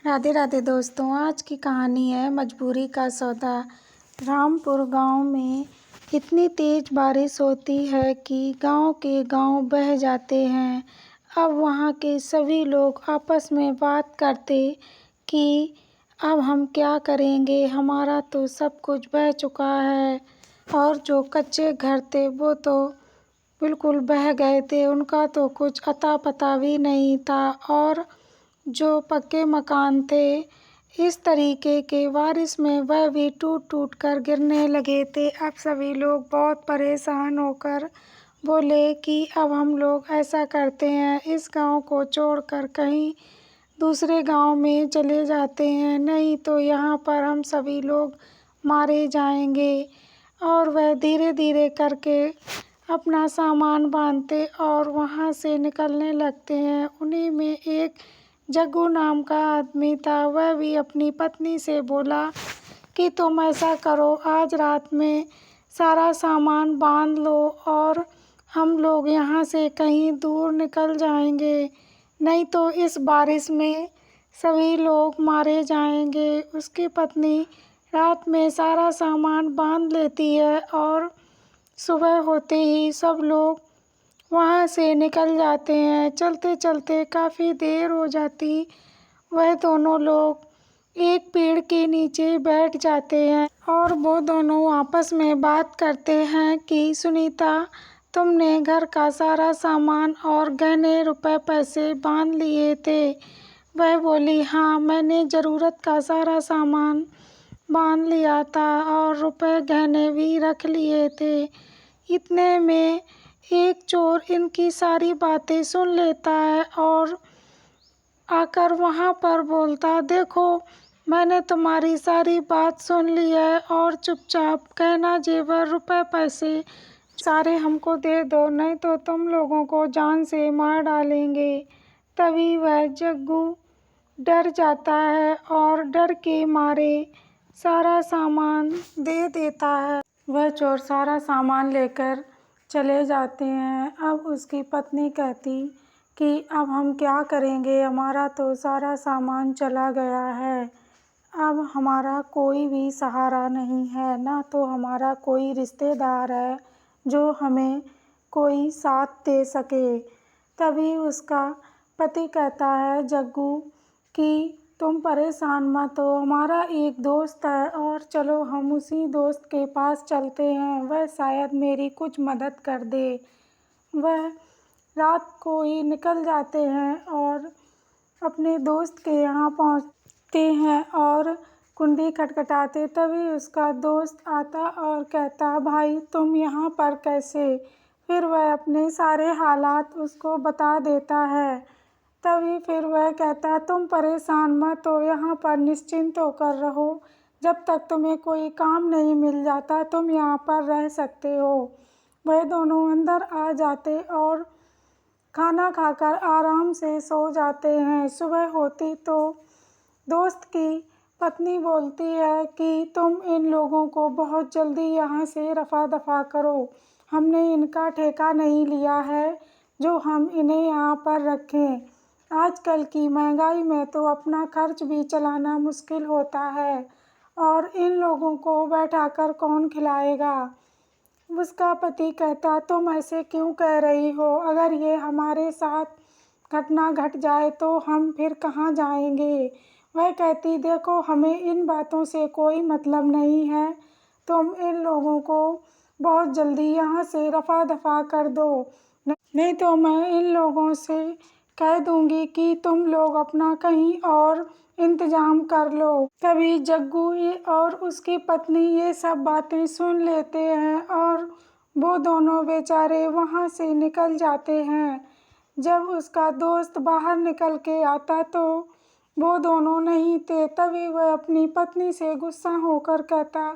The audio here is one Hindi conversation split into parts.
राधे राधे दोस्तों, आज की कहानी है मजबूरी का सौदा। रामपुर गांव में इतनी तेज बारिश होती है कि गांव के गांव बह जाते हैं। अब वहां के सभी लोग आपस में बात करते कि अब हम क्या करेंगे, हमारा तो सब कुछ बह चुका है। और जो कच्चे घर थे वो तो बिल्कुल बह गए थे, उनका तो कुछ अता पता भी नहीं था। और जो पक्के मकान थे इस तरीके के बारिश में वह भी टूट टूट कर गिरने लगे थे। अब सभी लोग बहुत परेशान होकर बोले कि अब हम लोग ऐसा करते हैं, इस गांव को छोड़कर कहीं दूसरे गांव में चले जाते हैं, नहीं तो यहाँ पर हम सभी लोग मारे जाएंगे। और वह धीरे धीरे करके अपना सामान बांधते और वहाँ से निकलने लगते हैं। उन्हीं में एक जग्गू नाम का आदमी था। वह भी अपनी पत्नी से बोला कि तुम ऐसा करो, आज रात में सारा सामान बांध लो और हम लोग यहाँ से कहीं दूर निकल जाएंगे, नहीं तो इस बारिश में सभी लोग मारे जाएंगे। उसकी पत्नी रात में सारा सामान बांध लेती है और सुबह होते ही सब लोग वहाँ से निकल जाते हैं। चलते चलते काफ़ी देर हो जाती, वह दोनों लोग एक पेड़ के नीचे बैठ जाते हैं और वो दोनों आपस में बात करते हैं कि सुनीता, तुमने घर का सारा सामान और गहने रुपए पैसे बांध लिए थे। वह बोली, हाँ, मैंने ज़रूरत का सारा सामान बांध लिया था और रुपए गहने भी रख लिए थे। इतने में एक चोर इनकी सारी बातें सुन लेता है और आकर वहाँ पर बोलता, देखो, मैंने तुम्हारी सारी बात सुन ली है और चुपचाप गहना जेवर रुपए पैसे सारे हमको दे दो, नहीं तो तुम लोगों को जान से मार डालेंगे। तभी वह जग्गू डर जाता है और डर के मारे सारा सामान दे देता है। वह चोर सारा सामान लेकर चले जाते हैं। अब उसकी पत्नी कहती कि अब हम क्या करेंगे, हमारा तो सारा सामान चला गया है। अब हमारा कोई भी सहारा नहीं है, ना तो हमारा कोई रिश्तेदार है जो हमें कोई साथ दे सके। तभी उसका पति कहता है जग्गू कि तुम परेशान मत हो, हमारा एक दोस्त है और चलो हम उसी दोस्त के पास चलते हैं, वह शायद मेरी कुछ मदद कर दे। वह रात को ही निकल जाते हैं और अपने दोस्त के यहाँ पहुँचते हैं और कुंडी खटखटाते। तभी उसका दोस्त आता और कहता, भाई तुम यहाँ पर कैसे? फिर वह अपने सारे हालात उसको बता देता है। तभी फिर वह कहता, तुम परेशान मत हो, यहाँ पर निश्चिंत होकर रहो, जब तक तुम्हें कोई काम नहीं मिल जाता तुम यहाँ पर रह सकते हो। वह दोनों अंदर आ जाते और खाना खाकर आराम से सो जाते हैं। सुबह होती तो दोस्त की पत्नी बोलती है कि तुम इन लोगों को बहुत जल्दी यहाँ से रफ़ा दफ़ा करो, हमने इनका ठेका नहीं लिया है जो हम इन्हें यहाँ पर रखें। आजकल की महंगाई में तो अपना खर्च भी चलाना मुश्किल होता है और इन लोगों को बैठाकर कौन खिलाएगा। उसका पति कहता, तुम ऐसे क्यों कह रही हो, अगर ये हमारे साथ घटना घट जाए तो हम फिर कहाँ जाएंगे। वह कहती, देखो, हमें इन बातों से कोई मतलब नहीं है, तुम इन लोगों को बहुत जल्दी यहाँ से रफ़ा दफ़ा कर दो, नहीं तो मैं इन लोगों से कह दूंगी कि तुम लोग अपना कहीं और इंतजाम कर लो। तभी जग्गू और उसकी पत्नी ये सब बातें सुन लेते हैं और वो दोनों बेचारे वहाँ से निकल जाते हैं। जब उसका दोस्त बाहर निकल के आता तो वो दोनों नहीं थे। तभी वह अपनी पत्नी से गुस्सा होकर कहता,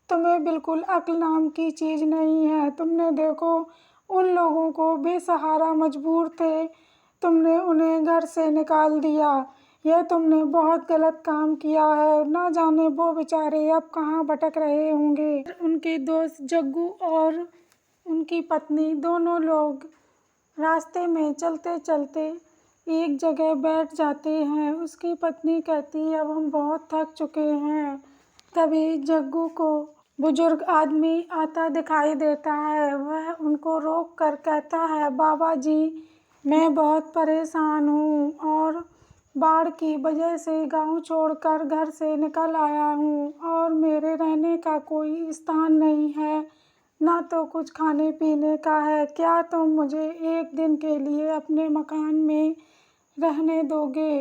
तुम्हें बिल्कुल अक्ल नाम की चीज़ नहीं है। तुमने देखो, उन लोगों को बेसहारा मजबूर थे, तुमने उन्हें घर से निकाल दिया। यह तुमने बहुत गलत काम किया है, ना जाने वो बेचारे अब कहाँ भटक रहे होंगे। उनके दोस्त जग्गू और उनकी पत्नी दोनों लोग रास्ते में चलते चलते एक जगह बैठ जाते हैं। उसकी पत्नी कहती है, अब हम बहुत थक चुके हैं। तभी जग्गू को बुजुर्ग आदमी आता दिखाई देता है। वह उनको रोक कर कहता है, बाबा जी, मैं बहुत परेशान हूँ और बाढ़ की वजह से गांव छोड़कर घर से निकल आया हूँ और मेरे रहने का कोई स्थान नहीं है, ना तो कुछ खाने पीने का है। क्या तुम मुझे एक दिन के लिए अपने मकान में रहने दोगे?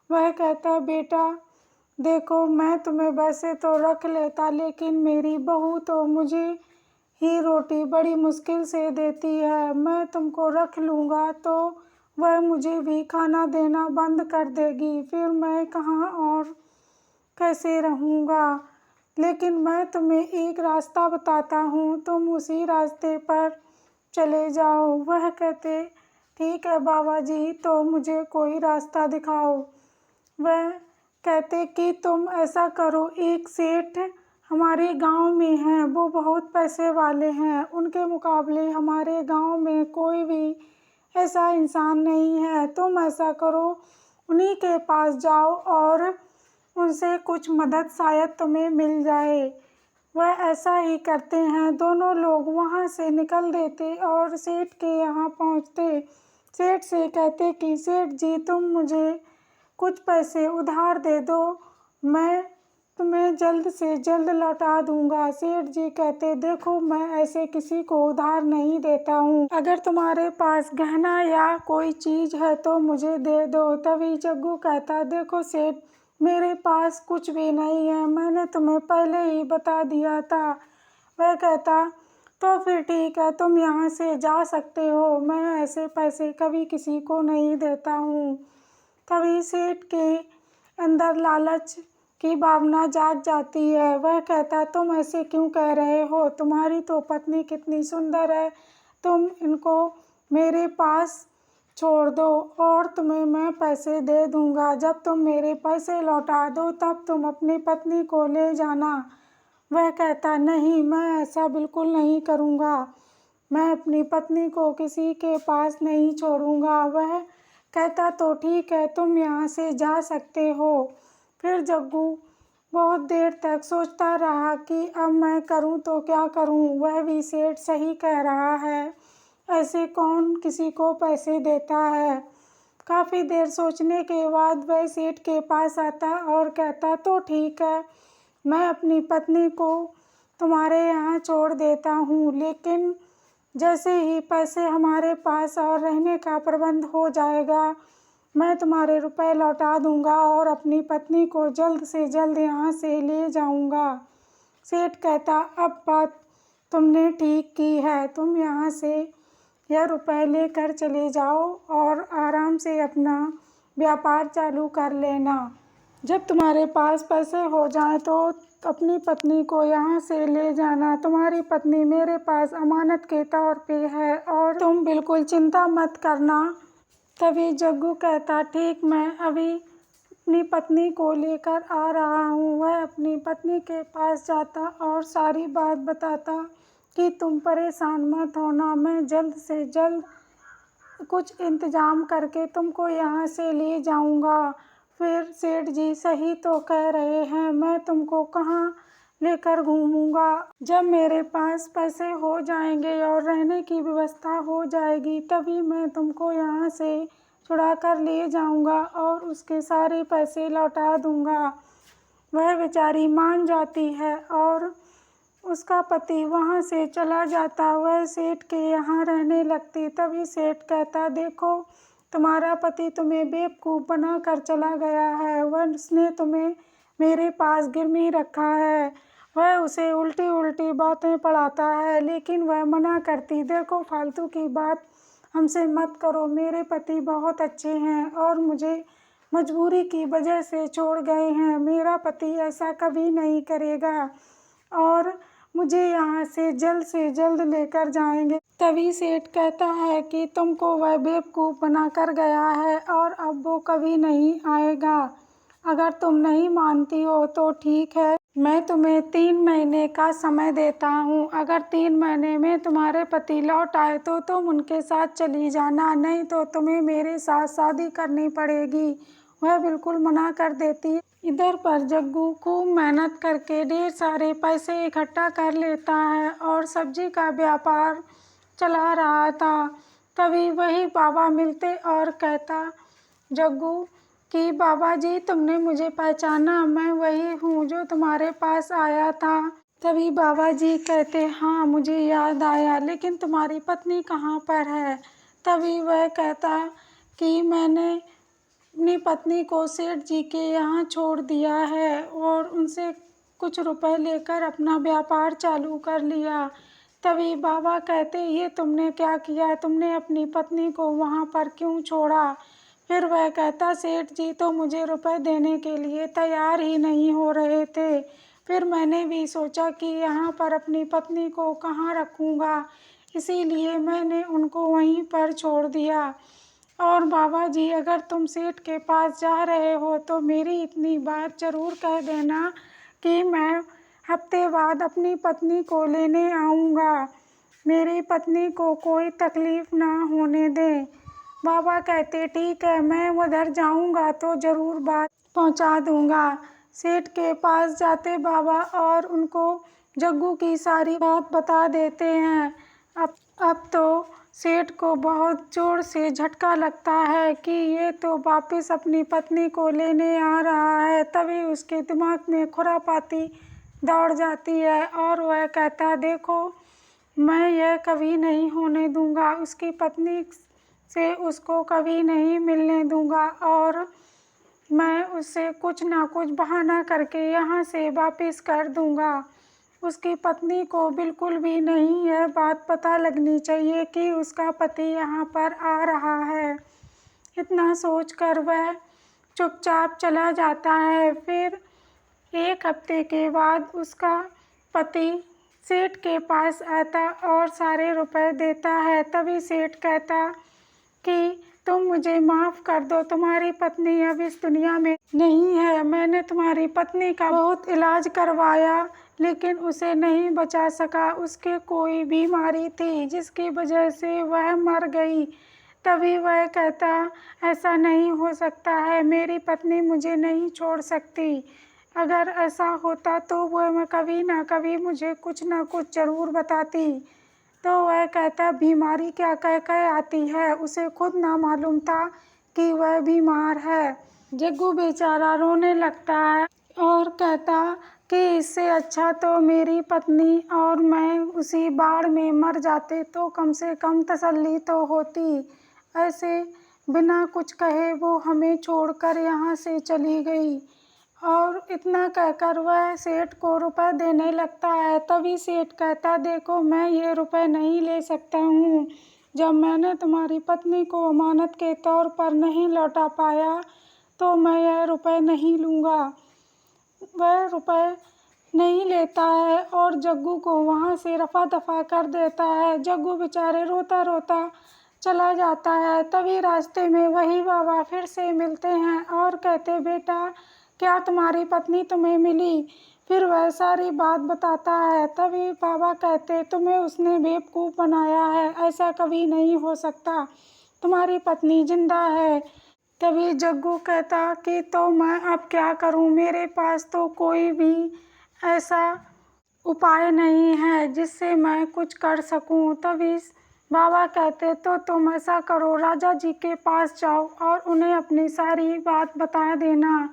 वह कहता, बेटा देखो, मैं तुम्हें वैसे तो रख लेता, लेकिन मेरी बहू तो मुझे ही रोटी बड़ी मुश्किल से देती है। मैं तुमको रख लूँगा तो वह मुझे भी खाना देना बंद कर देगी, फिर मैं कहाँ और कैसे रहूँगा। लेकिन मैं तुम्हें एक रास्ता बताता हूँ, तुम उसी रास्ते पर चले जाओ। वह कहते, ठीक है बाबा जी, तो मुझे कोई रास्ता दिखाओ। वह कहते कि तुम ऐसा करो, एक सेठ हमारे गांव में हैं, वो बहुत पैसे वाले हैं। उनके मुकाबले हमारे गांव में कोई भी ऐसा इंसान नहीं है। तुम ऐसा करो, उन्हीं के पास जाओ और उनसे कुछ मदद शायद तुम्हें मिल जाए। वह ऐसा ही करते हैं। दोनों लोग वहाँ से निकल देते और सेठ के यहाँ पहुँचते। सेठ से कहते कि सेठ जी, तुम मुझे कुछ पैसे उधार दे दो, मैं तुम्हें जल्द से जल्द लौटा दूंगा। सेठ जी कहते, देखो मैं ऐसे किसी को उधार नहीं देता हूँ, अगर तुम्हारे पास गहना या कोई चीज़ है तो मुझे दे दो। तभी जग्गू कहता, देखो सेठ, मेरे पास कुछ भी नहीं है, मैंने तुम्हें पहले ही बता दिया था। वह कहता, तो फिर ठीक है, तुम यहाँ से जा सकते हो, मैं ऐसे पैसे कभी किसी को नहीं देता हूँ। तभी सेठ के अंदर लालच की भावना जाग जाती है। वह कहता, तुम ऐसे क्यों कह रहे हो? तुम्हारी तो पत्नी कितनी सुंदर है, तुम इनको मेरे पास छोड़ दो और तुम्हें मैं पैसे दे दूंगा। जब तुम मेरे पैसे लौटा दो तब तुम अपनी पत्नी को ले जाना। वह कहता, नहीं, मैं ऐसा बिल्कुल नहीं करूँगा, मैं अपनी पत्नी को किसी के पास नहीं छोड़ूंगा। वह कहता, तो ठीक है, तुम यहाँ से जा सकते हो। फिर जग्गू बहुत देर तक सोचता रहा कि अब मैं करूँ तो क्या करूँ। वह भी सेठ सही कह रहा है, ऐसे कौन किसी को पैसे देता है। काफ़ी देर सोचने के बाद वह सेठ के पास आता और कहता, तो ठीक है, मैं अपनी पत्नी को तुम्हारे यहाँ छोड़ देता हूँ, लेकिन जैसे ही पैसे हमारे पास और रहने का प्रबंध हो जाएगा, मैं तुम्हारे रुपए लौटा दूंगा और अपनी पत्नी को जल्द से जल्द यहाँ से ले जाऊंगा। सेठ कहता, अब बात तुमने ठीक की है, तुम यहाँ से यह रुपए लेकर चले जाओ और आराम से अपना व्यापार चालू कर लेना। जब तुम्हारे पास पैसे हो जाएं तो अपनी पत्नी को यहाँ से ले जाना। तुम्हारी पत्नी मेरे पास अमानत के तौर पे है और तुम बिल्कुल चिंता मत करना। तभी जग्गू कहता, ठीक, मैं अभी अपनी पत्नी को लेकर आ रहा हूँ। वह अपनी पत्नी के पास जाता और सारी बात बताता कि तुम परेशान मत होना, मैं जल्द से जल्द कुछ इंतज़ाम करके तुमको यहाँ से ले जाऊँगा। फिर सेठ जी सही तो कह रहे हैं, मैं तुमको कहाँ लेकर घूमूंगा। जब मेरे पास पैसे हो जाएंगे और रहने की व्यवस्था हो जाएगी तभी मैं तुमको यहाँ से छुड़ा कर ले जाऊँगा और उसके सारे पैसे लौटा दूँगा। वह बेचारी मान जाती है और उसका पति वहाँ से चला जाता। वह सेठ के यहाँ रहने लगती। तभी सेठ कहता, देखो, तुम्हारा पति तुम्हें बेवकूफ़ बना कर चला गया है, वह उसने तुम्हें मेरे पास गिरवी रखा है। वह उसे उल्टी उल्टी बातें पढ़ाता है, लेकिन वह मना करती। देखो, फालतू की बात हमसे मत करो, मेरे पति बहुत अच्छे हैं और मुझे मजबूरी की वजह से छोड़ गए हैं, मेरा पति ऐसा कभी नहीं करेगा और मुझे यहाँ से जल्द लेकर जाएंगे। तभी सेठ कहता है कि तुमको वह बेवकूफ़ बना कर गया है और अब वो कभी नहीं आएगा। अगर तुम नहीं मानती हो तो ठीक है, मैं तुम्हें 3 महीने का समय देता हूँ। अगर 3 महीने में तुम्हारे पति लौट आए तो तुम उनके साथ चली जाना, नहीं तो तुम्हें मेरे साथ शादी करनी पड़ेगी। वह बिल्कुल मना कर देती है। इधर पर जग्गू खूब मेहनत करके ढेर सारे पैसे इकट्ठा कर लेता है और सब्जी का व्यापार चला रहा था। तभी वही बाबा मिलते और कहता जग्गू कि बाबा जी, तुमने मुझे पहचाना, मैं वही हूँ जो तुम्हारे पास आया था। तभी बाबा जी कहते, हाँ मुझे याद आया, लेकिन तुम्हारी पत्नी कहाँ पर है। तभी वह कहता कि मैंने अपनी पत्नी को सेठ जी के यहाँ छोड़ दिया है और उनसे कुछ रुपए लेकर अपना व्यापार चालू कर लिया। तभी बाबा कहते, ये तुमने क्या किया, तुमने अपनी पत्नी को वहाँ पर क्यों छोड़ा। फिर वह कहता, सेठ जी तो मुझे रुपए देने के लिए तैयार ही नहीं हो रहे थे। फिर मैंने भी सोचा कि यहाँ पर अपनी पत्नी को कहाँ रखूँगा, इसीलिए मैंने उनको वहीं पर छोड़ दिया। और बाबा जी, अगर तुम सेठ के पास जा रहे हो तो मेरी इतनी बात ज़रूर कह देना कि मैं हफ्ते बाद अपनी पत्नी को लेने आऊँगा। मेरी पत्नी को कोई तकलीफ़ ना होने दें। बाबा कहते, ठीक है, मैं उधर जाऊँगा तो ज़रूर बात पहुँचा दूँगा। सेठ के पास जाते बाबा और उनको जग्गू की सारी बात बता देते हैं। अब तो सेठ को बहुत ज़ोर से झटका लगता है कि ये तो वापस अपनी पत्नी को लेने आ रहा है। तभी उसके दिमाग में खुरापाती दौड़ जाती है और वह कहता, देखो, मैं यह कभी नहीं होने दूंगा, उसकी पत्नी से उसको कभी नहीं मिलने दूंगा और मैं उससे कुछ ना कुछ बहाना करके यहाँ से वापस कर दूंगा। उसकी पत्नी को बिल्कुल भी नहीं यह बात पता लगनी चाहिए कि उसका पति यहाँ पर आ रहा है। इतना सोचकर वह चुपचाप चला जाता है। फिर 1 हफ्ते के बाद उसका पति सेठ के पास आता और सारे रुपए देता है। तभी सेठ कहता कि तुम मुझे माफ़ कर दो, तुम्हारी पत्नी अब इस दुनिया में नहीं है। मैंने तुम्हारी पत्नी का बहुत इलाज करवाया लेकिन उसे नहीं बचा सका। उसके कोई बीमारी थी जिसकी वजह से वह मर गई। तभी वह कहता, ऐसा नहीं हो सकता है, मेरी पत्नी मुझे नहीं छोड़ सकती। अगर ऐसा होता तो वह कभी ना कभी मुझे कुछ ना कुछ ज़रूर बताती। तो वह कहता, बीमारी क्या कह कह आती है, उसे खुद ना मालूम था कि वह बीमार है। जग्गू बेचारा रोने लगता है और कहता कि इससे अच्छा तो मेरी पत्नी और मैं उसी बाढ़ में मर जाते तो कम से कम तसल्ली तो होती। ऐसे बिना कुछ कहे वो हमें छोड़कर यहाँ से चली गई। और इतना कहकर वह सेठ को रुपए देने लगता है। तभी सेठ कहता, देखो, मैं ये रुपए नहीं ले सकता हूँ। जब मैंने तुम्हारी पत्नी को अमानत के तौर पर नहीं लौटा पाया तो मैं यह रुपए नहीं लूँगा। वह रुपए नहीं लेता है और जग्गू को वहाँ से रफा दफा कर देता है। जग्गू बेचारे रोता रोता चला जाता है। तभी रास्ते में वही बाबा फिर से मिलते हैं और कहते, बेटा, क्या तुम्हारी पत्नी तुम्हें मिली। फिर वह सारी बात बताता है। तभी बाबा कहते, तुम्हें उसने बेवकूफ़ बनाया है, ऐसा कभी नहीं हो सकता, तुम्हारी पत्नी जिंदा है। तभी जग्गू कहता कि तो मैं अब क्या करूं, मेरे पास तो कोई भी ऐसा उपाय नहीं है जिससे मैं कुछ कर सकूं। तभी बाबा कहते, तो तुम ऐसा करो, राजा जी के पास जाओ और उन्हें अपनी सारी बात बता देना।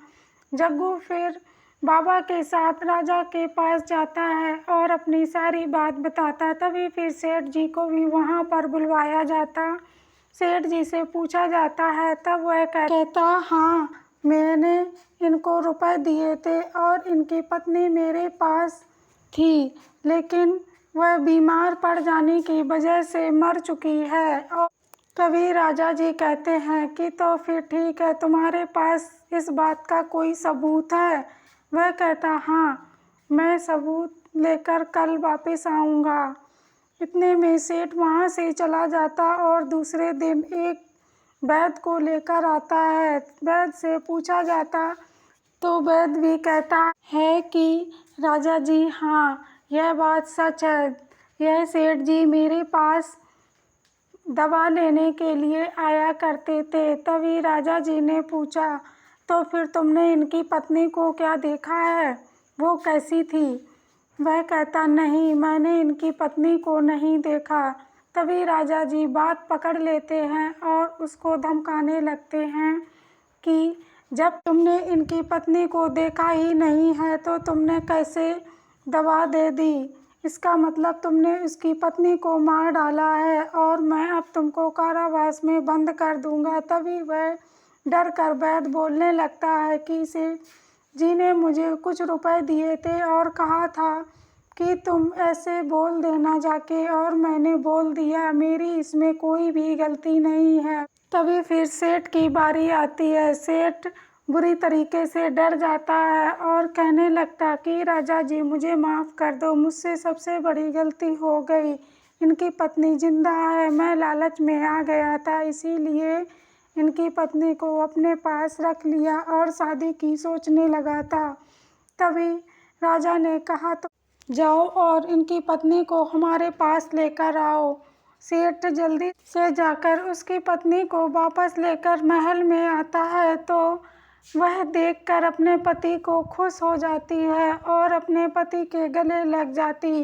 जग्गू फिर बाबा के साथ राजा के पास जाता है और अपनी सारी बात बताता। तभी फिर सेठ जी को भी वहाँ पर बुलवाया जाता। सेठ जी से पूछा जाता है। तब वह कहता, हाँ, मैंने इनको रुपए दिए थे और इनकी पत्नी मेरे पास थी, लेकिन वह बीमार पड़ जाने की वजह से मर चुकी है। और तभी राजा जी कहते हैं कि तो फिर ठीक है, तुम्हारे पास इस बात का कोई सबूत है। वह कहता, हाँ, मैं सबूत लेकर कल वापस आऊँगा। इतने में सेठ वहाँ से चला जाता और दूसरे दिन एक वैद्य को लेकर आता है। वैद्य से पूछा जाता तो वैद्य भी कहता है कि राजा जी हाँ, यह बात सच है। यह सेठ जी मेरे पास दवा लेने के लिए आया करते थे। तभी राजा जी ने पूछा, तो फिर तुमने इनकी पत्नी को क्या देखा है, वो कैसी थी? वह कहता, नहीं, मैंने इनकी पत्नी को नहीं देखा। तभी राजा जी बात पकड़ लेते हैं और उसको धमकाने लगते हैं कि जब तुमने इनकी पत्नी को देखा ही नहीं है तो तुमने कैसे दवा दे दी? इसका मतलब तुमने उसकी पत्नी को मार डाला है और मैं अब तुमको कारावास में बंद कर दूंगा। तभी वह डर कर वैद्य बोलने लगता है कि सेठ जी ने मुझे कुछ रुपए दिए थे और कहा था कि तुम ऐसे बोल देना जाके, और मैंने बोल दिया, मेरी इसमें कोई भी गलती नहीं है। तभी फिर सेठ की बारी आती है। सेठ बुरी तरीके से डर जाता है और कहने लगता कि राजा जी मुझे माफ़ कर दो, मुझसे सबसे बड़ी गलती हो गई। इनकी पत्नी जिंदा है, मैं लालच में आ गया था, इसीलिए इनकी पत्नी को अपने पास रख लिया और शादी की सोचने लगा था। तभी राजा ने कहा, तो जाओ और इनकी पत्नी को हमारे पास लेकर आओ। सेठ जल्दी से जाकर उसकी पत्नी को वापस लेकर महल में आता है तो वह देखकर अपने पति को खुश हो जाती है और अपने पति के गले लग जाती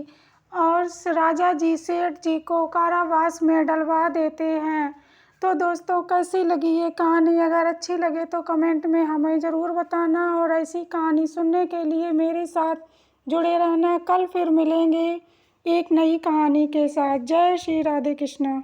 और राजा जी सेठ जी को कारावास में डलवा देते हैं। तो दोस्तों, कैसी लगी ये कहानी? अगर अच्छी लगे तो कमेंट में हमें ज़रूर बताना और ऐसी कहानी सुनने के लिए मेरे साथ जुड़े रहना। कल फिर मिलेंगे एक नई कहानी के साथ। जय श्री राधे कृष्णा।